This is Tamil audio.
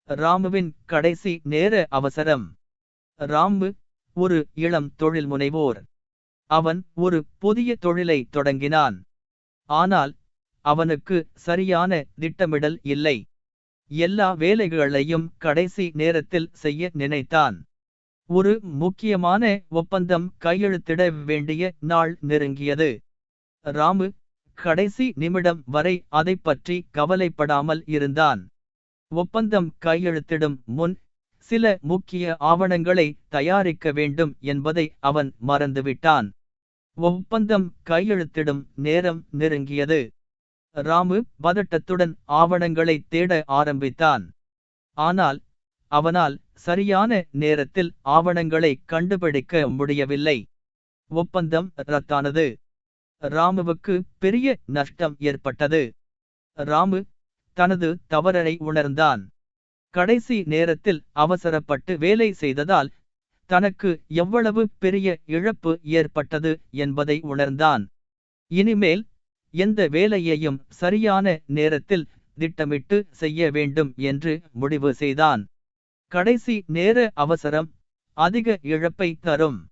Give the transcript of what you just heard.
ராமுவின் கடைசி நேர அவசரம். ராமு ஒரு இளம் தொழில் முனைவோர். அவன் ஒரு புதிய தொழிலை தொடங்கினான். ஆனால் அவனுக்கு சரியான திட்டமிடல் இல்லை. எல்லா வேலைகளையும் கடைசி நேரத்தில் செய்ய நினைத்தான். ஒரு முக்கியமான ஒப்பந்தம் கையெழுத்திட வேண்டிய நாள் நெருங்கியது. ராமு கடைசி நிமிடம் வரை அதைப் பற்றி கவலைப்படாமல் இருந்தான். ஒப்பந்தம் கையெழுத்திடும் முன் சில முக்கிய ஆவணங்களை தயாரிக்க வேண்டும் என்பதை அவன் மறந்துவிட்டான். ஒப்பந்தம் கையெழுத்திடும் நேரம் நெருங்கியது. ராமு பதட்டத்துடன் ஆவணங்களை தேட ஆரம்பித்தான். ஆனால் அவனால் சரியான நேரத்தில் ஆவணங்களை கண்டுபிடிக்க முடியவில்லை. ஒப்பந்தம் ரத்தானது. ராமுவுக்கு பெரிய நஷ்டம் ஏற்பட்டது. ராமு தனது தவறை உணர்ந்தான். கடைசி நேரத்தில் அவசரப்பட்டு வேலை செய்ததால் தனக்கு எவ்வளவு பெரிய இழப்பு ஏற்பட்டது என்பதை உணர்ந்தான். இனிமேல் எந்த வேலையையும் சரியான நேரத்தில் திட்டமிட்டு செய்ய வேண்டும் என்று முடிவு செய்தான். கடைசி நேர அவசரம் அதிக இழப்பை தரும்.